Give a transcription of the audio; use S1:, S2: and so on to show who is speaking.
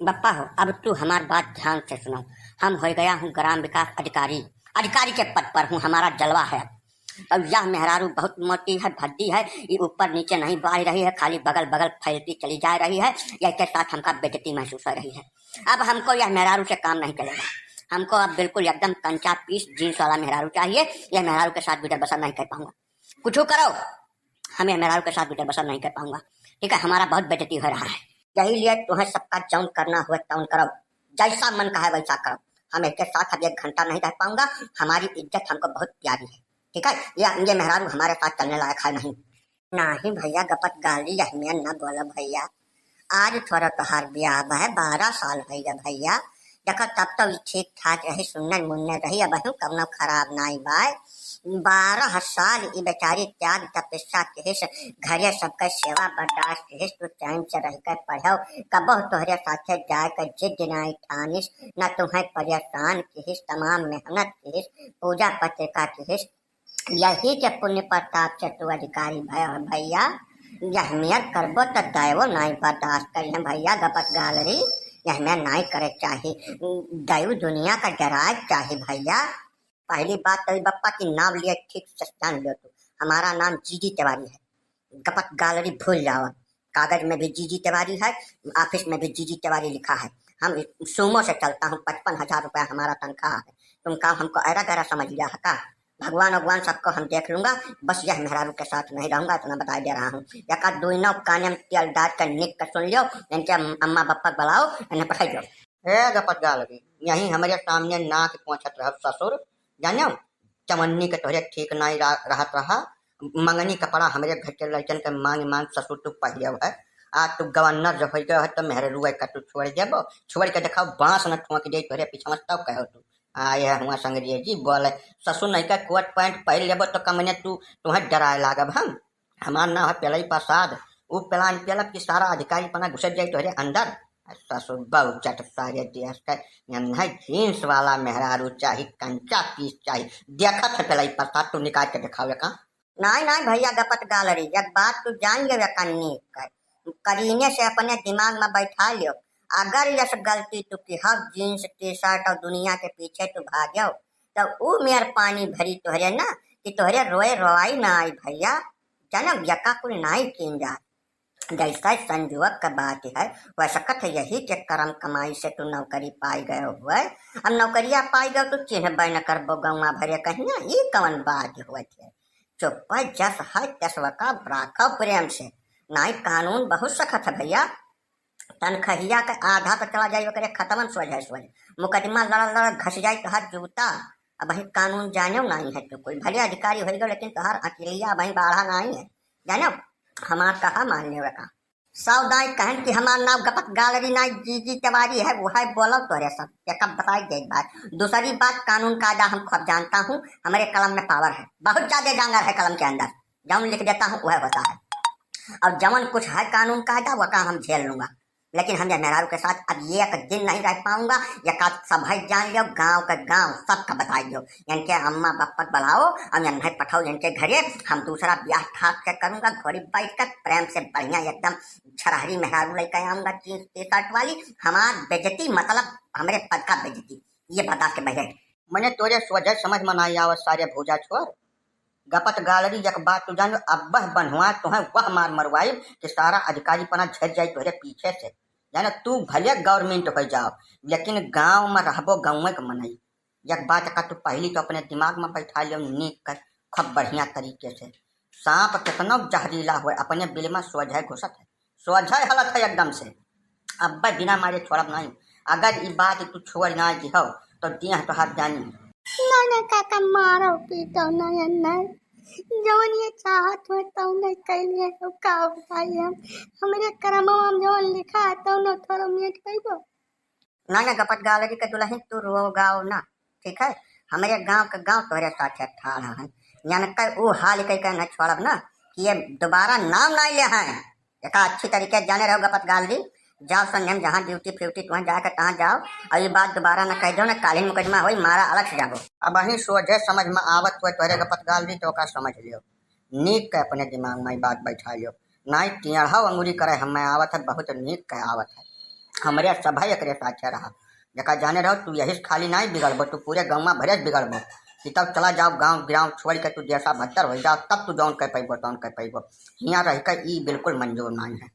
S1: बप्पा हो, अब तू हमारी बात ध्यान से सुनो। हम हो गया हूँ ग्राम विकास अधिकारी, अधिकारी के पद पर हूँ, हमारा जलवा है। अब यह मेहरारू बहुत मोटी है, भद्दी है, ये ऊपर नीचे नहीं बढ़ रही है, खाली बगल बगल फैलती चली जा रही है। यह के साथ हमका बेइज्जती महसूस हो रही है। अब हमको यह मेहरारू से काम नहीं चलेगा। हमको अब बिल्कुल एकदम कंचा पीस जीन्स वाला मेहरारू चाहिए। यह मेहरारू के साथ गुजर बसर नहीं कर पाऊंगा। कुछ करो, हम यह मेहरारू के साथ गुजर बसर नहीं कर पाऊंगा। ठीक है, हमारा बहुत बेइज्जती हो रहा है। यही लिए तुम्हें सबका जौन करना हुआ तौन करो, जैसा मन का है वैसा करो। हम एक साथ अब 1 घंटा नहीं रह पाऊंगा। हमारी इज्जत हमको बहुत प्यारी है। ठीक है, ये मेहरारू हमारे साथ चलने लायक है नहीं। नहीं भैया, गपत गाली यही न बोलो भैया। आज थोड़ा तोहार ब्याह है, 12 साल भैया भैया। देखो तब तो ठीक ठाक रही, सुनने मुन्ने रही, अब कवनो खराब नाई बाय। 12 साल ई बेचारी त्याग तपस्या केस, घरे सबका सेवा बर्दाश्त केस, तू चैन से रह कर पढ़ो। कबो तोहरे साथे जाए कर जिद नाई ठानिस, न तुम्हें परेशान केस, तमाम मेहनत केस, पूजा पत्रिका केस। यही के पुण्य प्रताप से तू अधिकारी भैया। यह मेयर करबो तो दैवो नाई बर्दाश्त करिए भैया। गपत गालरी यह में नाई करे चाहिए, दैव दुनिया का डराज चाहिए भैया। पहली बात तो बप्पा की नाम लिया ठीक से जान लो। तू हमारा नाम जीजी तिवारी है, गपत गालरी भूल जाओ। कागज में भी जीजी तिवारी है, ऑफिस में भी जीजी तिवारी लिखा है। हम सुमो से चलता हूँ, 55,000 रुपया हमारा तनख्वाह है। तुम काम हमको ऐरा गैरा समझ लिया है का? भगवान भगवान सबको हम देख लूंगा, बस यह मेहरारू के साथ नहीं रहूंगा, इतना बता दे रहा हूँ। या दुनो कान में तेल डाल कर निक कर सुन लियो, इनके अम्मा बप्पा बुलाओ, इन्हें पठाई दो।
S2: हे गपत गालरी, यही हमारे सामने नाक पहुंचत रह ससुर, जानो चमन्नी के तोहरे ठीक नहीं रहत रहा। मंगनी कपड़ा हमारे घर के लड़कन के मांग मांग ससुर तू पहले है। आज तू गवर्नर जब हो गए तो मेहरे रुआ का तू छोड़ देबो, छोड़ के देखा बांस न ठोक दे तोहरे पीछे तब कहो तू आए हुआ संग्रिय जी बोले ससुर नहीं का कोट पैंट पहन लेबो तो कमने तू तुम्हें डराए लागब। हम हमार ना है पेलाई प्रसाद, उ पेलान पेलब की सारा अधिकारी पना घुस जाए तोहरे अंदर। ससुर बहु चट सारे देश का नहीं जींस वाला मेहरारू चाहिए, कंचा पीस चाहिए। देखा था पेलाई प्रसाद तू निकाल के दिखावे का?
S1: नहीं नहीं भैया गपत गालरी, एक बात तू जान ले कन्नी करीने से अपने दिमाग में बैठा लियो। अगर यह गलती तू की हक जीन्स टी शर्ट और दुनिया के पीछे तू भाग्यो तो वो मेर पानी भरी तोहरे ना कि तोहरे रोए रोआई ना आई भैया। जन्म यका कुल नाई कीन जा, जैसा संजोग का बात है वैसा कथ यही के कर्म कमाई से तू नौकरी पाई गए हुए। अब नौकरिया पाई गए तो चिन्ह बैन करबो गौवा भरे कहीं ना, ये कवन बात हुआ थे। चुप जस है तस्व का राखो प्रेम से, नाई कानून बहुत सख्त है भैया। तनखहिया का आधा तो चला जाए करे खत्म सोझ मुकदमा लड़ लड़ घस जाए तो हर जूता। अब भाई कानून जानो नहीं है, तो कोई भले अधिकारी हो गए लेकिन तोहर अकेलिया भाई बाढ़ा नहीं है, जानो हमार कहा मानने का। सावधाई कहन कि हमार नाम गपत गालरी नाई जीजी तिवारी है, वो है बोलो तोरे सब एक बताई दे बात। दूसरी बात कानून कायदा हम खूब जानता हूँ, हमारे कलम में पावर है, बहुत ज्यादा जानवर है कलम के अंदर। जौन लिख देता हूँ वह होता है। अब जवन कुछ है कानून कायदा वह काम हम झेल लूंगा, लेकिन हम मेहरारू के साथ अब ये एक दिन नहीं रह पाऊंगा। या का सब जान लियो, गांव का गांव सबका बताई दो। इनके अम्मा बप्पा बुलाओ और इन्हें पठाओ इनके घरे। हम दूसरा ब्याह ठाक के करूंगा, घोड़ी बैठ कर प्रेम से बढ़िया एकदम छरहरी मेहरारू लेकर आऊंगा, जींस टी शर्ट वाली। हमार बेजती मतलब हमारे पद का बेजती, ये बता के बहे।
S2: मैंने तोरे सोझे समझ में नहीं आवत सारे भूजा छोड़। गपत गालरी एक बात तू जान, अब बनवा तुम्हें वह मार मरवाई कि सारा अधिकारी पना झट जाए तोरे पीछे से। जाना तू भले गवर्नमेंट हो जाओ लेकिन गांव में रहबो गाँव के मनई। एक बात का तू पहली तो अपने दिमाग में बैठा लियो नीक कर खूब बढ़िया तरीके से। सांप कितना जहरीला हुआ अपने बिल में सोझे घुसत है, सोझे हलत है एकदम से। अब बिना मारे छोड़ब नहीं, अगर ये बात तू छोड़ ना दिहो तो दिया तो हाथ जानी।
S3: ना काका मारो पीटो नहीं, जवन ये चाहत हो तो नहीं कैलिए तो का बताई हम। हमरे कर्मवा में जवन लिखा है तो न थोड़ा मिट पैबो।
S1: ना गपत गालरी के दुल्हन तू रो गाओ ना, ठीक है। हमारे गांव का गांव तोहरे साथ ठाड़ा है, यानी वो हाल कह न छोड़ब ना कि ये दोबारा नाम नहीं ले हैं। एक अच्छी तरीके जाने रहो गपत गालरी, जाओ संयम जहाँ ड्यूटी फ्यूटी तुम्हें जाकर तहाँ जाओ, और ये बात दोबारा न कह दो ना, कालीन मुकदमा हो मारा अलग से जाओ।
S2: अब वही सोझे समझ में आवत हुए तोहरे गपत गालरी तो का समझ लियो नीक के अपने दिमाग में बात बैठा लियो। नहीं टेढ़ा अंगुरी करे हमें आवत है, बहुत नीक के आवत है। हमारे सभा एकरे साथे रहा जका जाने रहो तू यही खाली नहीं बिगड़बो, तू पूरे गाँव में भरे बिगड़बो कि तब चला जाओ गाँव गिराव छोड़ के तू जैसा भद्दर हो जाओ तब तू जौन कह पैबो तौन कह पैबो। हियाँ रह कर ई बिल्कुल मंजूर नहीं है।